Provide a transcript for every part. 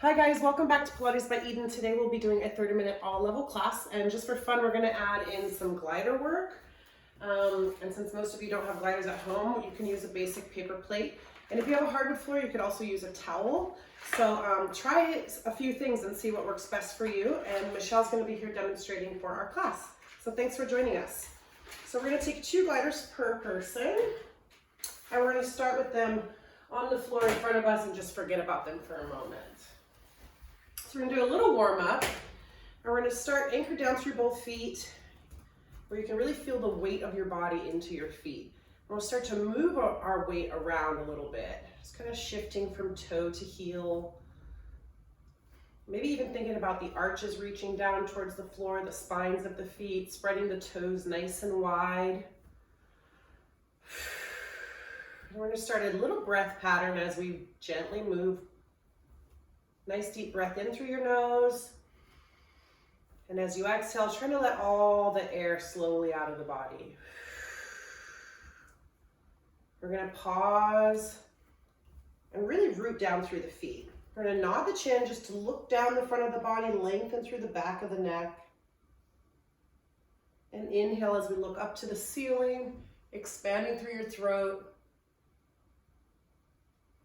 Hi guys, welcome back to Pilates by Eden. Today we'll be doing a 30-minute all-level class, and just for fun we're going to add in some glider work. And since most of you don't have gliders at home, you can use a basic paper plate. And if you have a hardwood floor, you could also use a towel. So try a few things and see what works best for you. And Michelle's going to be here demonstrating for our class. So thanks for joining us. So we're going to take 2 gliders per person, and we're going to start with them on the floor in front of us and just forget about them for a moment. So we're going to do a little warm up, and we're going to start anchored down through both feet, where you can really feel the weight of your body into your feet. And we'll start to move our weight around a little bit, just kind of shifting from toe to heel. Maybe even thinking about the arches reaching down towards the floor, the spines of the feet, spreading the toes nice and wide. And we're going to start a little breath pattern as we gently move. Nice deep breath in through your nose. And as you exhale, trying to let all the air slowly out of the body. We're going to pause and really root down through the feet. We're going to nod the chin just to look down the front of the body, lengthen through the back of the neck. And inhale as we look up to the ceiling, expanding through your throat.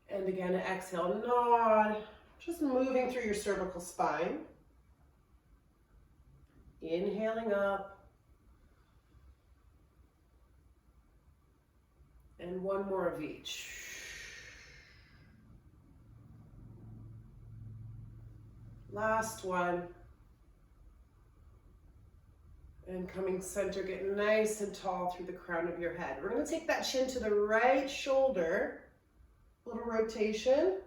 And again, exhale, nod. Just moving through your cervical spine. Inhaling up. And one more of each. Last one. And coming center, get nice and tall through the crown of your head. We're going to take that chin to the right shoulder. Little rotation.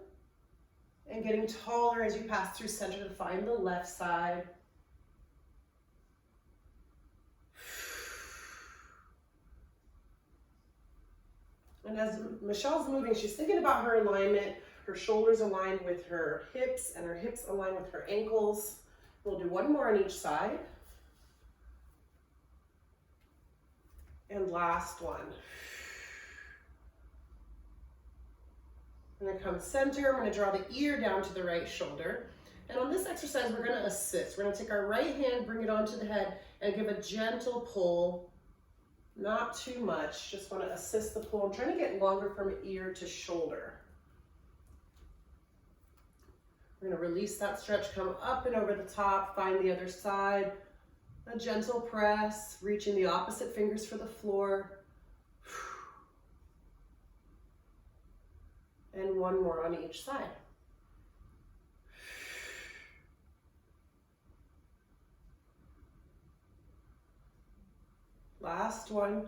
And getting taller as you pass through center to find the left side. And as Michelle's moving, she's thinking about her alignment. Her shoulders aligned with her hips, and her hips aligned with her ankles. We'll do one more on each side. And last one. I'm going to come center. I'm going to draw the ear down to the right shoulder. And on this exercise, we're going to assist. We're going to take our right hand, bring it onto the head, and give a gentle pull. Not too much. Just want to assist the pull. I'm trying to get longer from ear to shoulder. We're going to release that stretch, come up and over the top, find the other side. A gentle press, reaching the opposite fingers for the floor. And one more on each side. Last one.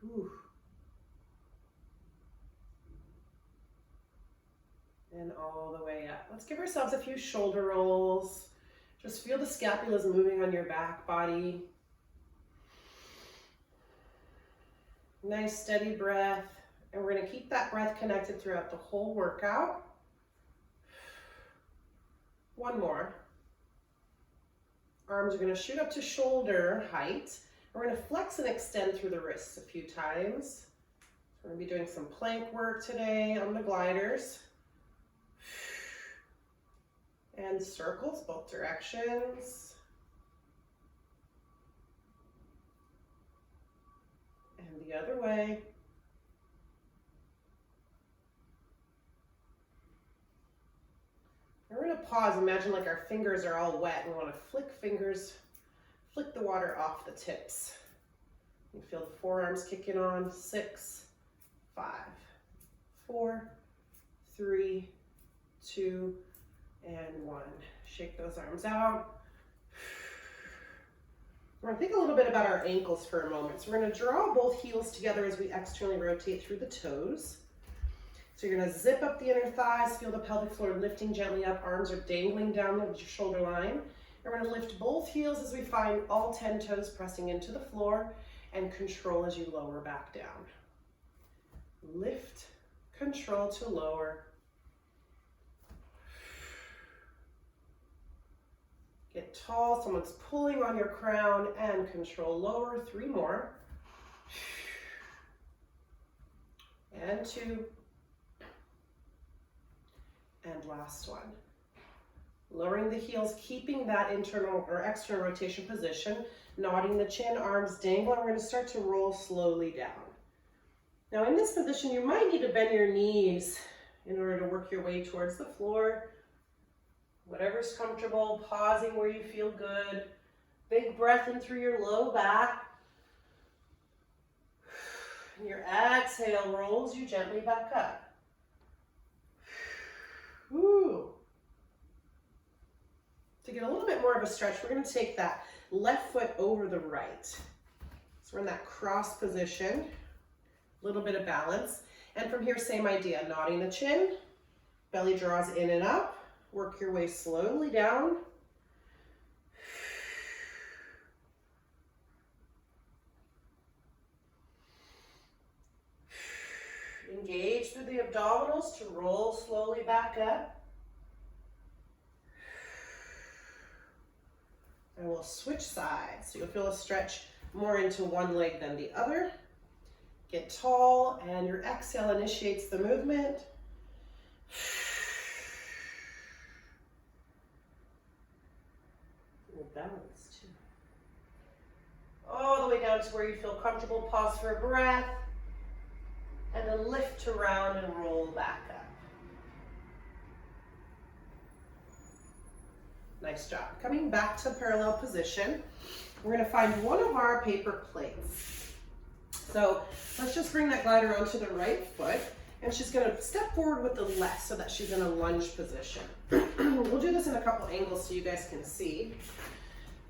Ooh. And all the way up. Let's give ourselves a few shoulder rolls. Just feel the scapulas moving on your back body. Nice steady breath. And we're going to keep that breath connected throughout the whole workout. One more. Arms are going to shoot up to shoulder height. We're going to flex and extend through the wrists a few times. We're going to be doing some plank work today on the gliders. And circles both directions. And the other way. We're going to pause. Imagine like our fingers are all wet. We want to flick the water off the tips. You feel the forearms kicking on. 6, 5, 4, 3, 2, and 1. Shake those arms out. We're going to think a little bit about our ankles for a moment. So we're going to draw both heels together as we externally rotate through the toes. So you're going to zip up the inner thighs, feel the pelvic floor lifting gently up, arms are dangling down the shoulder line. And we're going to lift both heels as we find all 10 toes pressing into the floor, and control as you lower back down. Lift, control to lower. Get tall, someone's pulling on your crown, and control lower. 3 more. And 2. and last one. Lowering the heels, keeping that internal or external rotation position, nodding the chin, arms dangling. We're going to start to roll slowly down. Now in this position, you might need to bend your knees in order to work your way towards the floor. Whatever's comfortable, pausing where you feel good. Big breath in through your low back. And your exhale rolls you gently back up. Woo. To get a little bit more of a stretch, we're going to take that left foot over the right. So we're in that cross position, a little bit of balance. And from here, same idea, nodding the chin, belly draws in and up, work your way slowly down. Engage through the abdominals to roll slowly back up. And we'll switch sides. So you'll feel a stretch more into one leg than the other. Get tall, and your exhale initiates the movement. We'll balance too. All the way down to where you feel comfortable. Pause for a breath. And then lift around and roll back up. Nice job. Coming back to parallel position, we're going to find one of our paper plates. So let's just bring that glider onto the right foot, and she's going to step forward with the left so that she's in a lunge position. We'll do this in a couple angles so you guys can see.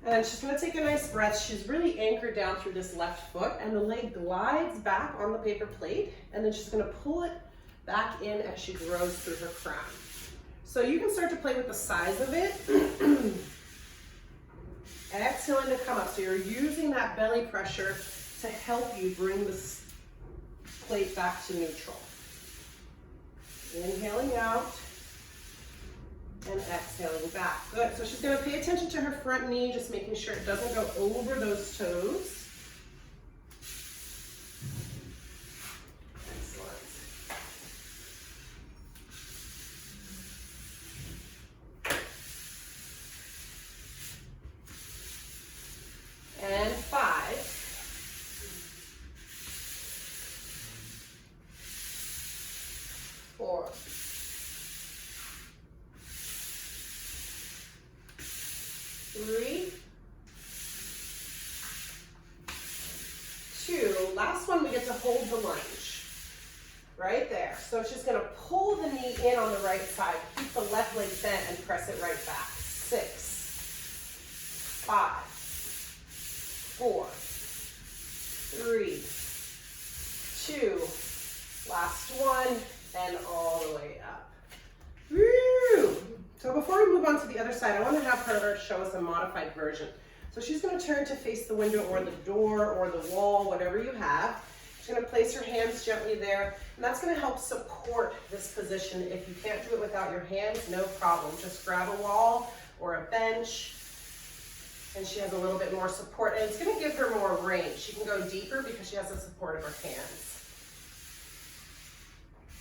And she's going to take a nice breath. She's really anchored down through this left foot, and the leg glides back on the paper plate, and then she's going to pull it back in as she grows through her crown. So you can start to play with the size of it. Exhaling to come up. So you're using that belly pressure to help you bring this plate back to neutral. Inhaling out. And exhaling back. Good. So she's going to pay attention to her front knee, just making sure it doesn't go over those toes. Excellent. And 5. 4. 3, 2, last one, we get to hold the lunge, right there. So she's gonna pull the knee in on the right side, keep the left leg bent and press it right back. 6, 5, 4, 3, 2, last one, and all the way up. Woo! So before we move on to the other side, I want to have her show us a modified version. So she's going to turn to face the window or the door or the wall, whatever you have. She's going to place her hands gently there, and that's going to help support this position. If you can't do it without your hands, no problem. Just grab a wall or a bench, and she has a little bit more support, and it's going to give her more range. She can go deeper because she has the support of her hands.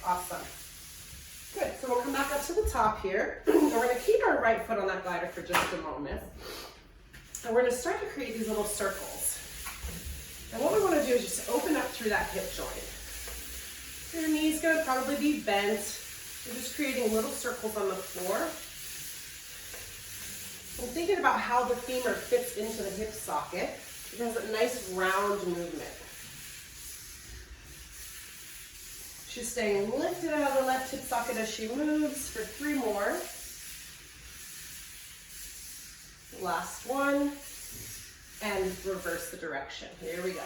Awesome. Good, so we'll come back up to the top here. And we're gonna keep our right foot on that glider for just a moment. And we're gonna start to create these little circles. And what we wanna do is just open up through that hip joint. Your knee's gonna probably be bent. You're just creating little circles on the floor. And thinking about how the femur fits into the hip socket. It has a nice round movement. She's staying lifted out of the left hip socket as she moves for 3 more. Last one. And reverse the direction. Here we go.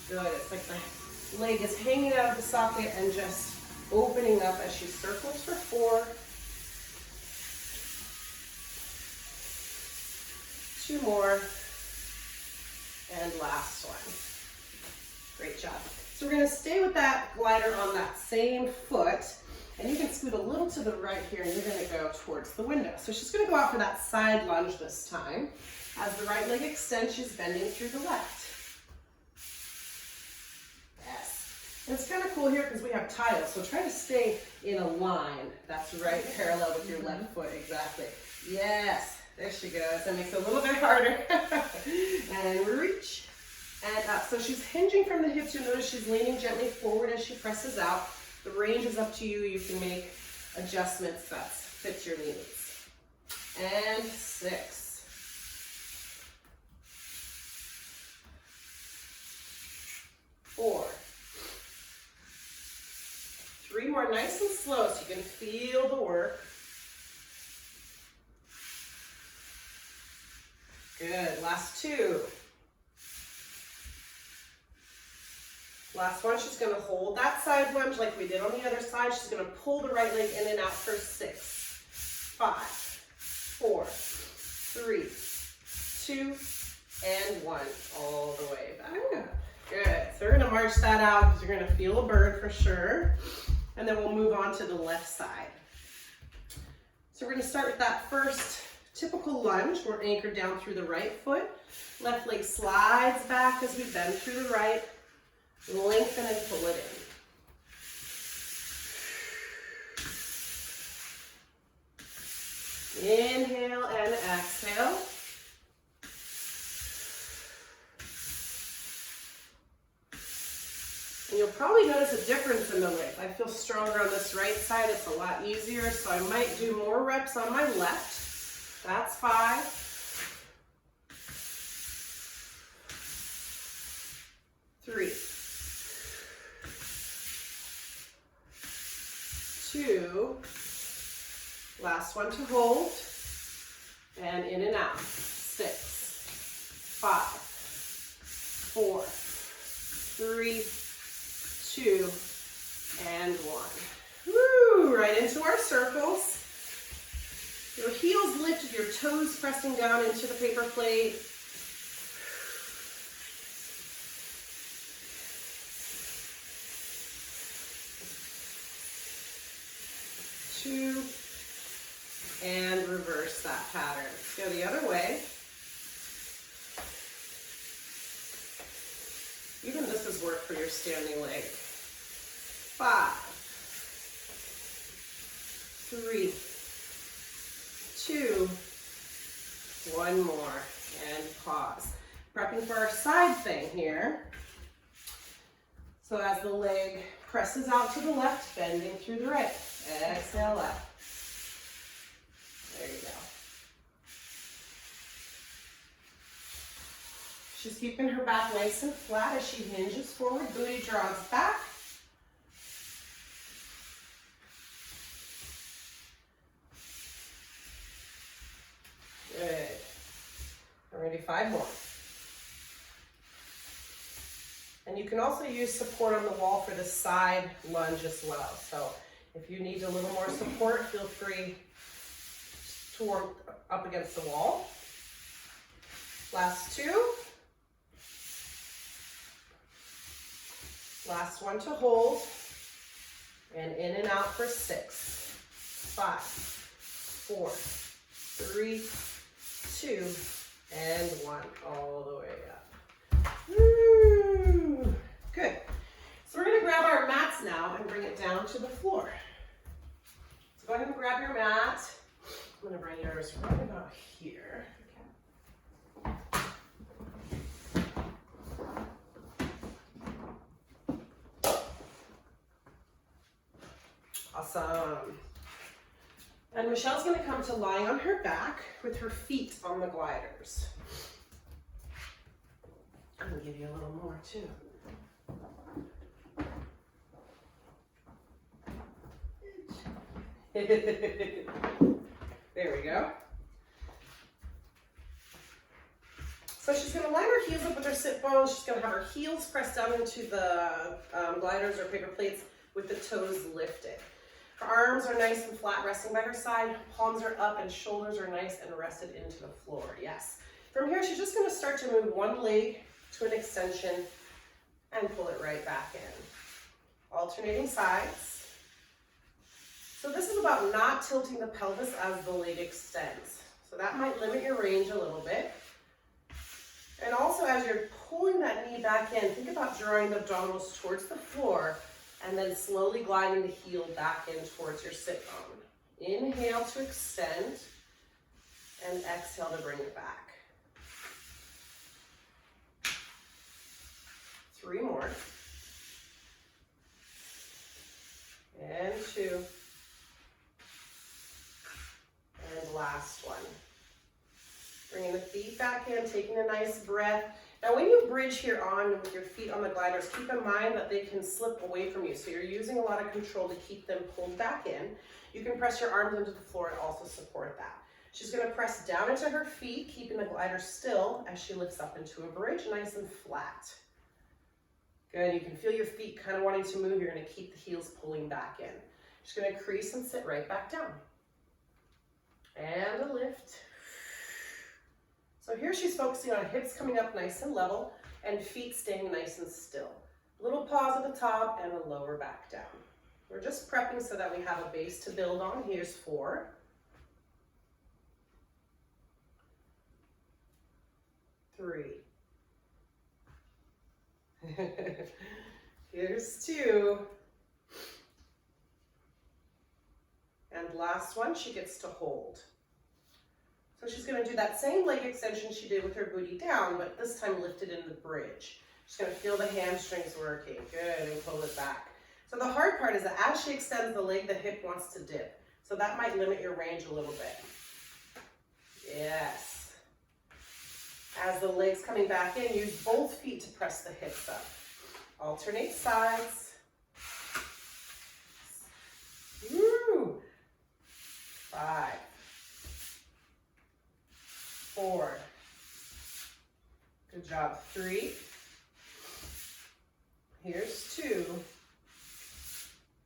Good. It's like the leg is hanging out of the socket and just opening up as she circles for 4. 2 more. And last one. Great job. So we're going to stay with that glider on that same foot, and you can scoot a little to the right here, and you're going to go towards the window. So she's going to go out for that side lunge this time. As the right leg extends, she's bending through the left. Yes. And it's kind of cool here because we have tiles, so try to stay in a line. That's right, parallel with your left foot, exactly. Yes, there she goes. That makes it a little bit harder. And reach and up. So she's hinging from the hips. You'll notice she's leaning gently forward as she presses out. The range is up to you. You can make adjustments that fit your needs. And 6. 4. 3 more, nice and slow so you can feel the work. Good, last 2. Last one, she's gonna hold that side lunge like we did on the other side. She's gonna pull the right leg in and out for 6, 5, 4, 3, 2, and 1. All the way back up. Good, so we're gonna march that out because you're gonna feel a burn for sure. And then we'll move on to the left side. So we're gonna start with that first typical lunge. We're anchored down through the right foot. Left leg slides back as we bend through the right. Lengthen and pull it in. Inhale and exhale. And you'll probably notice a difference in the lift. I feel stronger on this right side. It's a lot easier, so I might do more reps on my left. That's 5. 3. 2. Last one to hold. And in and out. 6, 5, 4, 3, 2, and 1. Woo! Right into our circles. Your heels lift with your toes pressing down into the paper plate. Two, and reverse that pattern. Let's go the other way. Even this is work for your standing leg. 5, 3, 2, 1 more, and pause. Prepping for our side thing here. So as the leg presses out to the left, bending through the right. Exhale up. There you go. She's keeping her back nice and flat as she hinges forward, booty draws back. Good. We're gonna do 5 more. And you can also use support on the wall for the side lunge as well. So if you need a little more support, feel free to work up against the wall. Last 2. Last one to hold. And in and out for 6, 5, 4, 3, 2, and 1. All the way up. Woo! Good. So we're going to grab our mats now and bring it down to the floor. So go ahead and grab your mat. I'm going to bring yours right about here. Awesome. And Michelle's going to come to lying on her back with her feet on the gliders. I'm going to give you a little more too. There we go. So she's going to line her heels up with her sit bones. She's going to have her heels pressed down into the gliders or paper plates with the toes lifted. Her arms are nice and flat, resting by her side. Palms are up and shoulders are nice and rested into the floor. Yes. From here, she's just going to start to move one leg to an extension and pull it right back in. Alternating sides. So this is about not tilting the pelvis as the leg extends. So that might limit your range a little bit. And also as you're pulling that knee back in. Think about drawing the abdominals towards the floor and then slowly gliding the heel back in towards your sit bone. Inhale to extend and exhale to bring it back. 3 more. And 2. And last one. Bringing the feet back in, taking a nice breath. Now when you bridge here on with your feet on the gliders, keep in mind that they can slip away from you. So you're using a lot of control to keep them pulled back in. You can press your arms into the floor and also support that. She's going to press down into her feet, keeping the glider still as she lifts up into a bridge, nice and flat. Good, you can feel your feet kind of wanting to move. You're going to keep the heels pulling back in. She's going to crease and sit right back down. And a lift. So here she's focusing on hips coming up nice and level and feet staying nice and still. Little pause at the top and a lower back down. We're just prepping so that we have a base to build on. Here's 4. 3. Here's 2. And last one, she gets to hold. So she's going to do that same leg extension she did with her booty down, but this time lifted in the bridge. She's going to feel the hamstrings working. Good, and pull it back. So the hard part is that as she extends the leg, the hip wants to dip. So that might limit your range a little bit. Yes. As the leg's coming back in, use both feet to press the hips up. Alternate sides. Woo! 5. 4. Good job. 3. Here's 2.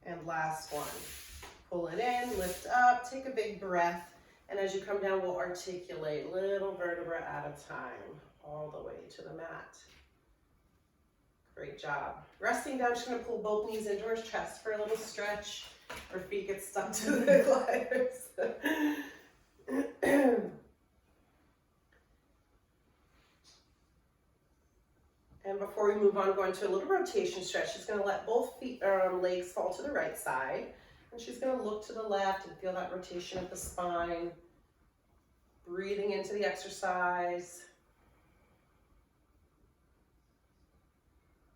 And last one. Pull it in, lift up, take a big breath. And as you come down, we'll articulate little vertebra at a time, all the way to the mat. Great job. Resting down, she's going to pull both knees into her chest for a little stretch. Her feet get stuck to the gliders. And before we move on, go into a little rotation stretch. She's going to let both feet, legs fall to the right side. And she's going to look to the left and feel that rotation of the spine. Breathing into the exercise.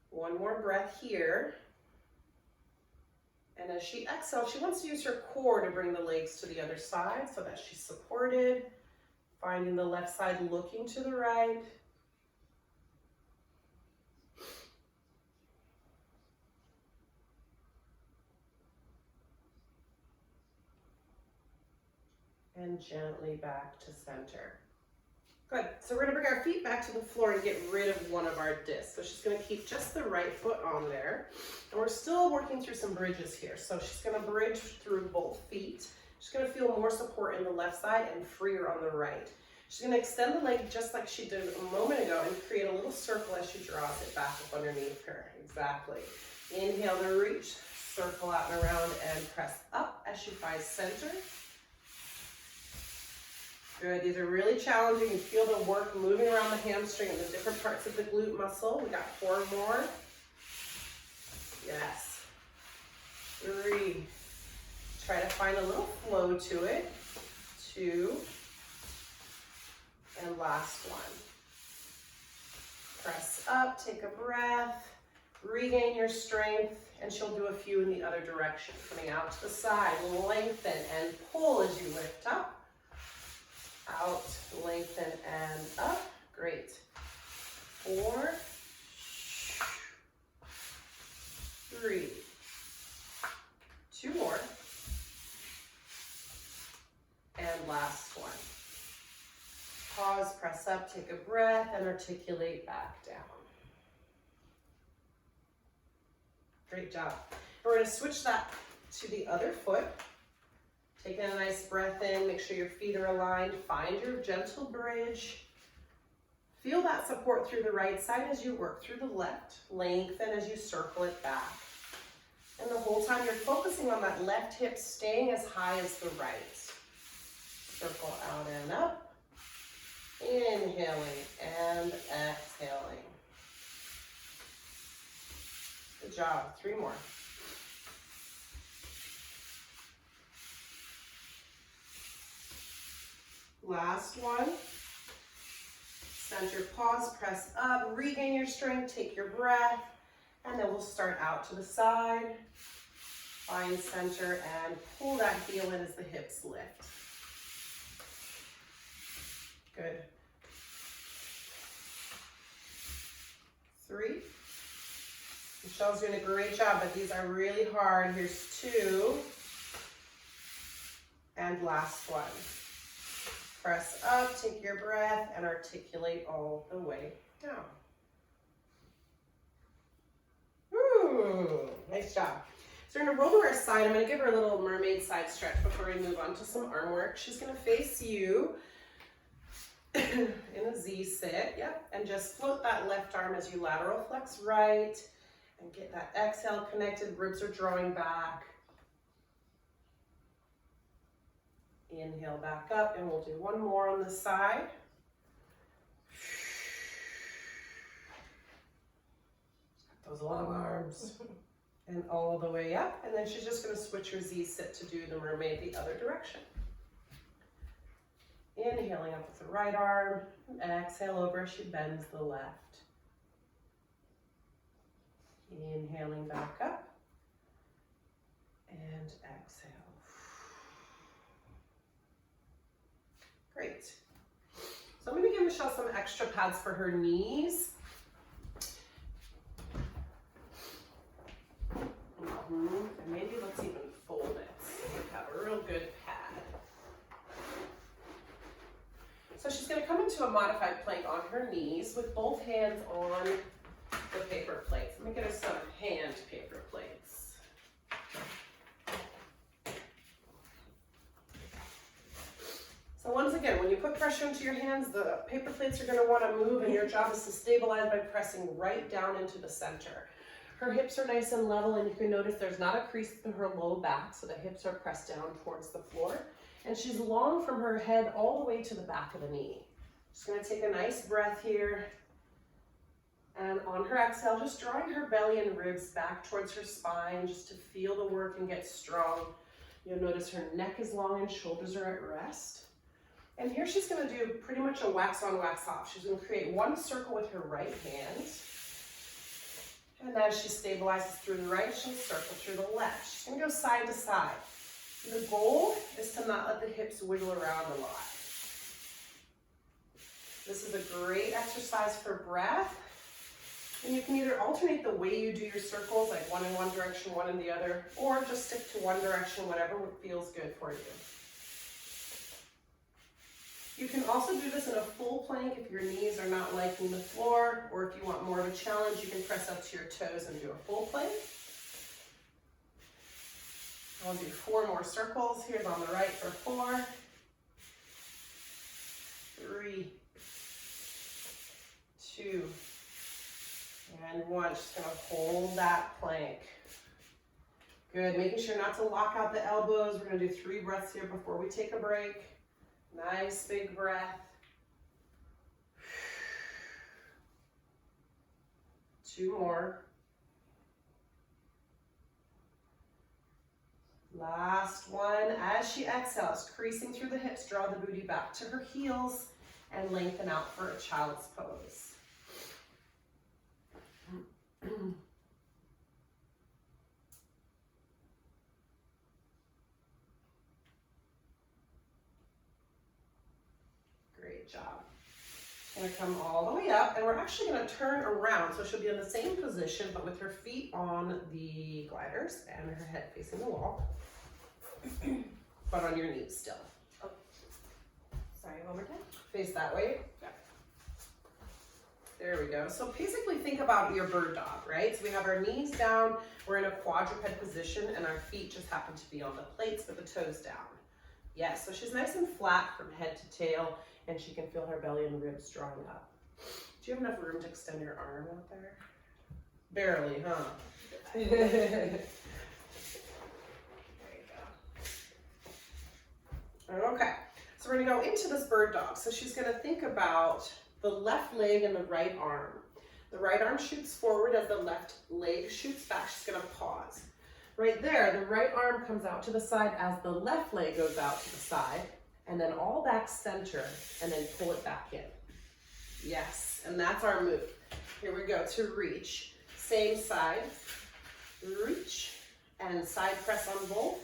One more breath here. And as she exhales, she wants to use her core to bring the legs to the other side so that she's supported. Finding the left side looking to the right. And gently back to center. Good. So we're going to bring our feet back to the floor and get rid of one of our discs. So she's going to keep just the right foot on there. And we're still working through some bridges here. So she's going to bridge through both feet. She's going to feel more support in the left side and freer on the right. She's going to extend the leg just like she did a moment ago and create a little circle as she draws it back up underneath her. Exactly. Inhale to reach, circle out and around and press up as she finds center. Good, these are really challenging. You feel the work moving around the hamstring and the different parts of the glute muscle. We got 4 more. Yes. 3. Try to find a little flow to it. 2. And last one. Press up, take a breath, regain your strength, and she'll do a few in the other direction. Coming out to the side, lengthen and pull as you lift up. Out, lengthen, and up. Great. 4, 3, 2 more, and last one. Pause, press up, take a breath, and articulate back down. Great job. We're going to switch that to the other foot. Taking a nice breath in, make sure your feet are aligned, find your gentle bridge. Feel that support through the right side as you work through the left. Lengthen as you circle it back. And the whole time you're focusing on that left hip staying as high as the right. Circle out and up. Inhaling and exhaling. Good job. 3 more. Last one. Center, pause, press up, regain your strength, take your breath, and then we'll start out to the side. Find center and pull that heel in as the hips lift. Good. 3. Michelle's doing a great job, but these are really hard. Here's 2. And last one. Press up, take your breath, and articulate all the way down. Ooh, nice job. So we're gonna roll to our side. I'm gonna give her a little mermaid side stretch before we move on to some arm work. She's gonna face you in a Z sit, yep, and just float that left arm as you lateral flex right, and get that exhale connected, ribs are drawing back. Inhale back up, and we'll do one more on the side. Those long arms. And all the way up, and then she's just going to switch her Z sit to do the mermaid the other direction. Inhaling up with the right arm, and exhale over as she bends the left. Inhaling back up, and exhale. Great. So I'm going to give Michelle some extra pads for her knees. And maybe let's even fold it so we have a real good pad. So she's going to come into a modified plank on her knees with both hands on the paper plates. Let me get her some hand paper plates. So once again, when you put pressure into your hands, the paper plates are going to want to move, and your job is to stabilize by pressing right down into the center. Her hips are nice and level, and you can notice there's not a crease in her low back, so the hips are pressed down towards the floor. And she's long from her head all the way to the back of the knee. Just gonna take a nice breath here. And on her exhale, just drawing her belly and ribs back towards her spine, just to feel the work and get strong. You'll notice her neck is long and shoulders are at rest. And here she's gonna do pretty much a wax on, wax off. She's gonna create one circle with her right hand. And as she stabilizes through the right, she'll circle through the left. She's gonna go side to side. The goal is to not let the hips wiggle around a lot. This is a great exercise for breath. And you can either alternate the way you do your circles, like one in one direction, one in the other, or just stick to one direction, whatever feels good for you. You can also do this in a full plank if your knees are not liking the floor, or if you want more of a challenge, you can press up to your toes and do a full plank. I'll do 4 more circles. Here's on the right for 4, 3, 2, and 1. Just gonna hold that plank. Good, making sure not to lock out the elbows. We're gonna do 3 breaths here before we take a break. Nice big breath. 2 more. Last one. As she exhales, creasing through the hips, draw the booty back to her heels and lengthen out for a child's pose. Great job. Gonna come all the way up, and we're actually gonna turn around, so she'll be in the same position, but with her feet on the gliders and her head facing the wall, but on your knees still. Oh. Sorry, one more time. Face that way. Yeah. There we go. So basically think about your bird dog, right? So we have our knees down, we're in a quadruped position, and our feet just happen to be on the plates with the toes down. Yes, so she's nice and flat from head to tail, and she can feel her belly and ribs drawing up. Do you have enough room to extend your arm out there? Barely, huh? There you go. Okay, so we're gonna go into this bird dog. So she's gonna think about the left leg and the right arm. The right arm shoots forward as the left leg shoots back. She's gonna pause. Right there, the right arm comes out to the side as the left leg goes out to the side, and then all back center, and then pull it back in. Yes, and that's our move. Here we go to reach. Same side, reach, and side press on both.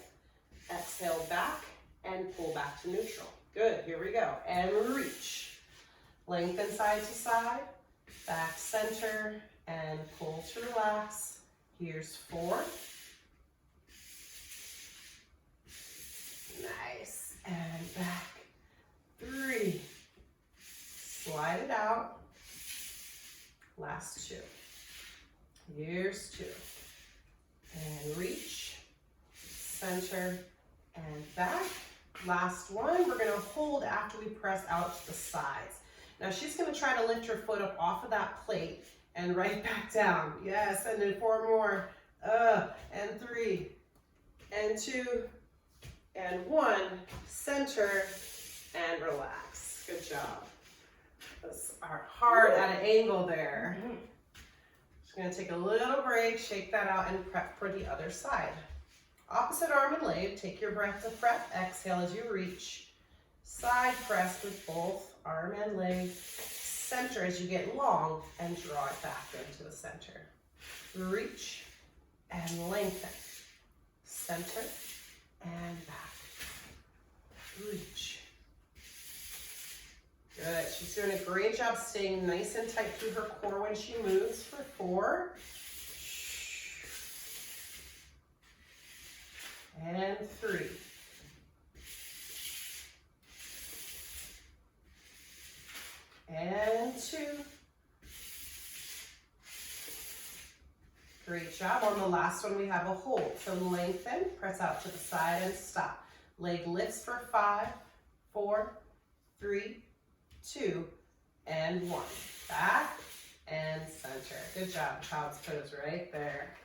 Exhale back, and pull back to neutral. Good, here we go, and reach. Lengthen side to side, back center, and pull to relax. Here's 4. Nice, and back. 3. Slide it out. Last 2. Here's 2. And reach, center, and back. Last one, we're gonna hold after we press out to the sides. Now she's gonna try to lift her foot up off of that plate and right back down. Yes, and then 4 more. And 3, and 2, and 1. Center, and relax. Good job. Those are hard at an angle there. Just gonna take a little break, shake that out, and prep for the other side. Opposite arm and leg, take your breath to prep. Exhale as you reach. Side press with both arm and leg. Center as you get long and draw it back into the center. Reach and lengthen. Center and back. Reach. Good. She's doing a great job staying nice and tight through her core when she moves for 4. And 3. And 2. Great job. On the last one, we have a hold. So lengthen, press out to the side and stop. Leg lifts for 5, 4, 3, 2, and 1. Back and center. Good job. Child's pose right there.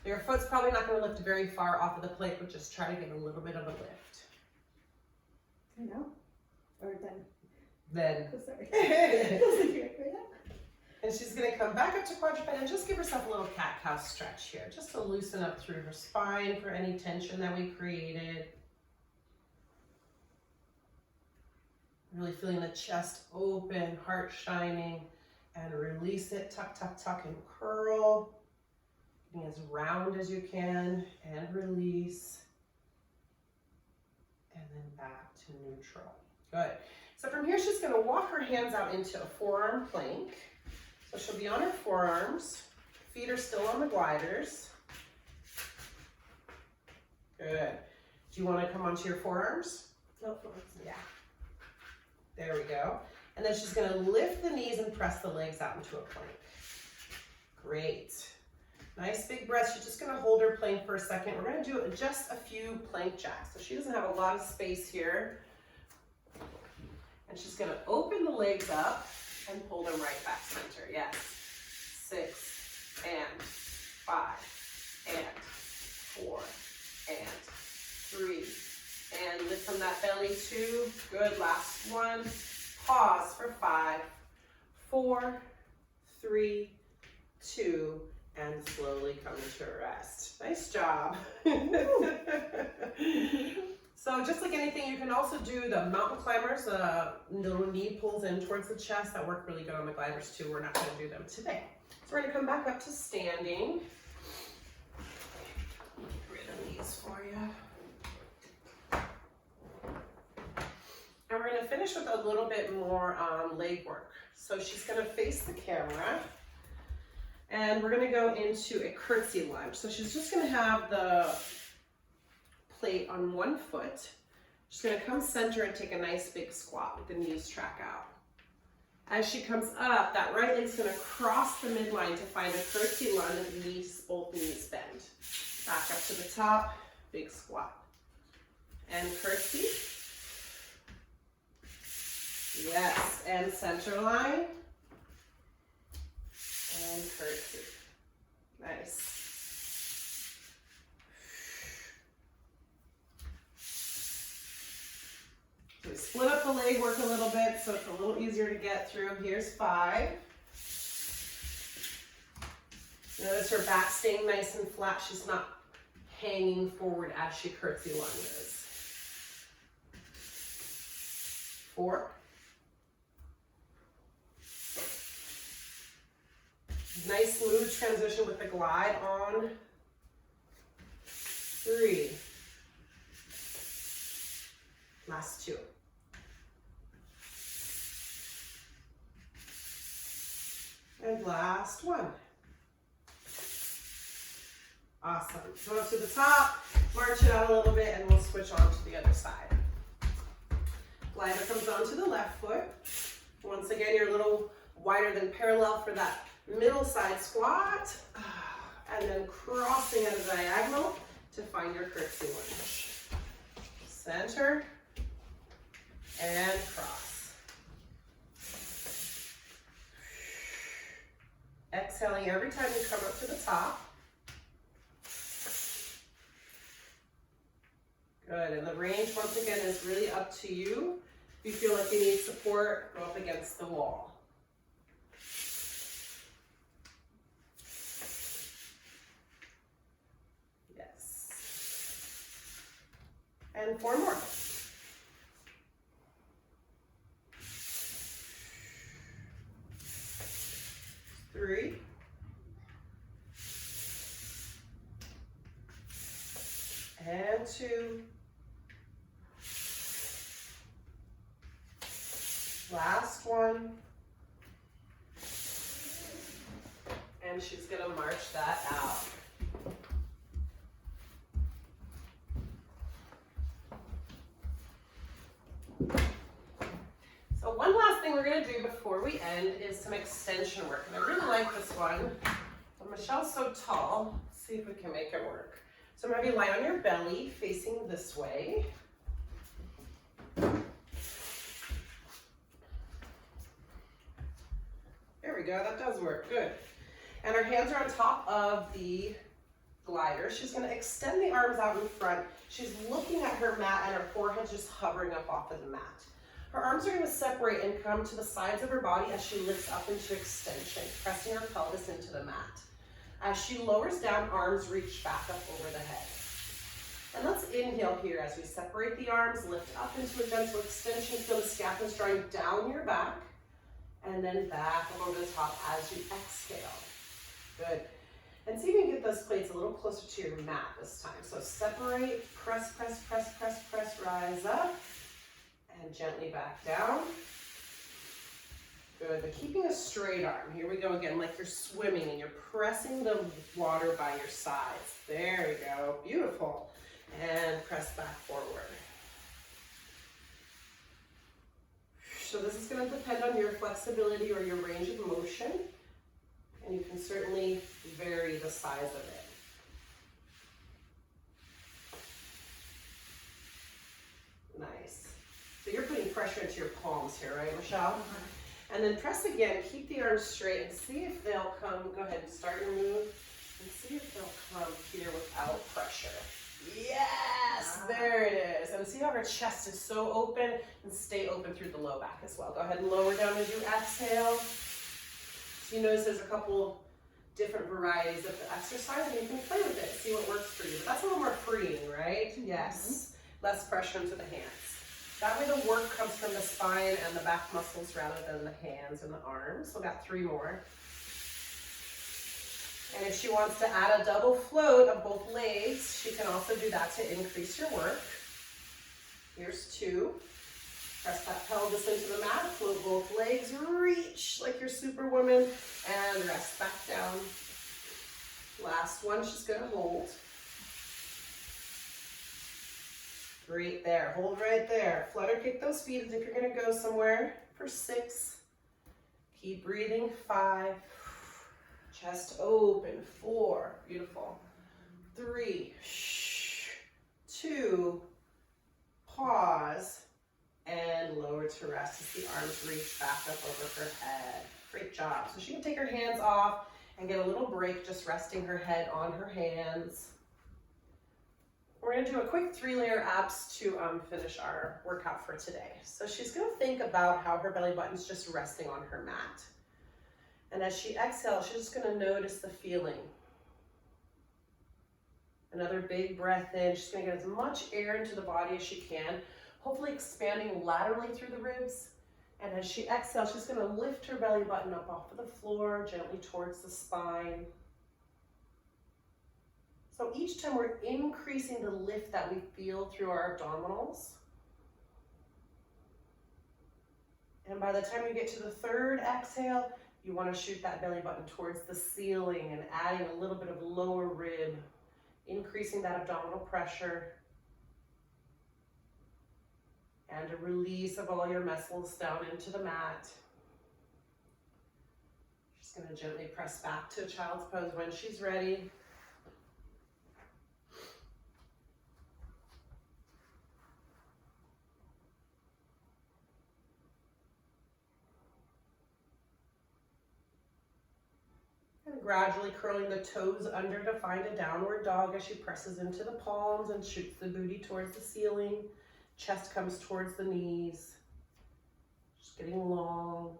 Your foot's probably not going to lift very far off of the plate, but just try to get a little bit of a lift. No? Or then? Then. Oh, sorry. And she's going to come back up to quadruped and just give herself a little cat-cow stretch here, just to loosen up through her spine for any tension that we created. Really feeling the chest open, heart shining, and release it. Tuck, tuck, tuck, and curl. Getting as round as you can, and release. And then back to neutral. Good. So from here, she's going to walk her hands out into a forearm plank. So she'll be on her forearms. Feet are still on the gliders. Good. Do you want to come onto your forearms? No, forearms. Yeah. There we go. And then she's going to lift the knees and press the legs out into a plank. Great. Nice big breath. She's just going to hold her plank for a second. We're going to do just a few plank jacks. So she doesn't have a lot of space here. And she's going to open the legs up and pull them right back center. Yes. 6 and 5 and 4 and 3 and lift from that belly. 2. Good. Last one. Pause for 5, 4, 3, 2, and slowly come to rest. Nice job. So just like anything, you can also do the mountain climbers, the knee pulls in towards the chest. That work really good on the gliders too. We're not going to do them today. So we're going to come back up to standing. Get rid of these for you. And we're going to finish with a little bit more leg work. So she's going to face the camera. And we're going to go into a curtsy lunge. So she's just going to have the plate on one foot. She's going to come center and take a nice big squat with the knees track out. As she comes up, that right leg's going to cross the midline to find a curtsy lunge and both knees bend. Back up to the top, big squat. And curtsy. Yes, and center line. And curtsy. Nice. So we split up the leg work a little bit so it's a little easier to get through. Here's 5. Notice her back staying nice and flat. She's not hanging forward as she curtsy lunges. 4. Nice smooth transition with the glide on. 3. Last 2. And last 1. Awesome. Go up to the top, march it out a little bit, and we'll switch on to the other side. Glider comes onto the left foot. Once again, you're a little wider than parallel for that middle side squat. And then crossing at a diagonal to find your curtsy lunge. Center and cross. Exhaling every time you come up to the top. Good, and the range once again is really up to you. If you feel like you need support, go up against the wall. Yes. And 4 more. 3. And 2. Last 1. And she's gonna march that out. So one last thing we're gonna do before we end is some extension work. And I really like this one, but Michelle's so tall. Let's see if we can make it work. So I'm gonna have you lie on your belly, facing this way. There we go, that does work, good. And her hands are on top of the glider. She's gonna extend the arms out in front. She's looking at her mat and her forehead's just hovering up off of the mat. Her arms are gonna separate and come to the sides of her body as she lifts up into extension, pressing her pelvis into the mat. As she lowers down, arms reach back up over the head. And let's inhale here as we separate the arms, lift up into a gentle extension, feel the scapula drawing down your back, and then back up over the top as you exhale. Good. And see if you can get those plates a little closer to your mat this time. So separate, press, press, press, press, press, rise up, and gently back down. Good, but keeping a straight arm. Here we go again, like you're swimming and you're pressing the water by your sides. There we go, beautiful. And press back forward. So this is going to depend on your flexibility or your range of motion, and you can certainly vary the size of it. Nice. So you're putting pressure into your palms here, right, Michelle? And then press again, keep the arms straight, and see if they'll come. Go ahead and start your move, and see if they'll come here without pressure. Yes, there it is. And see how her chest is so open, and stay open through the low back as well. Go ahead and lower down as you exhale. So you notice there's a couple different varieties of the exercise, and you can play with it, see what works for you. But that's a little more freeing, right? Yes, less pressure into the hands. That way the work comes from the spine and the back muscles rather than the hands and the arms. So we've got 3 more. And if she wants to add a double float of both legs, she can also do that to increase your work. Here's 2. Press that pelvis into the mat, float both legs, reach like you're Superwoman, and rest back down. Last one, she's gonna hold. Great there, hold right there. Flutter kick those feet as if you're gonna go somewhere for 6. Keep breathing, 5. Chest open, 4, beautiful. 3, 2, pause, and lower to rest as the arms reach back up over her head. Great job. So she can take her hands off and get a little break, just resting her head on her hands. We're gonna do a quick 3-layer abs to finish our workout for today. So she's gonna think about how her belly button's just resting on her mat. And as she exhales, she's just gonna notice the feeling. Another big breath in. She's gonna get as much air into the body as she can, hopefully expanding laterally through the ribs. And as she exhales, she's gonna lift her belly button up off of the floor, gently towards the spine. So each time we're increasing the lift that we feel through our abdominals. And by the time you get to the third exhale, you want to shoot that belly button towards the ceiling and adding a little bit of lower rib, increasing that abdominal pressure. And a release of all your muscles down into the mat. Just going to gently press back to child's pose when she's ready. And gradually curling the toes under to find a downward dog as she presses into the palms and shoots the booty towards the ceiling. Chest comes towards the knees. Just getting long.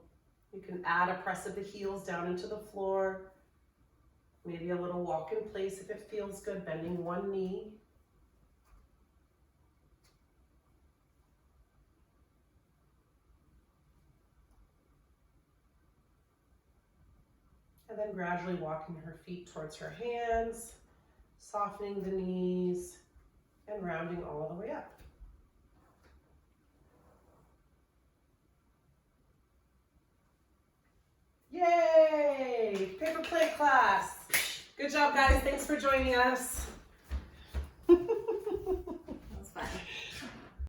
You can add a press of the heels down into the floor. Maybe a little walk in place if it feels good, bending one knee. And then gradually walking her feet towards her hands, softening the knees, and rounding all the way up. Yay! Paper plate class. Good job, guys. Thanks for joining us.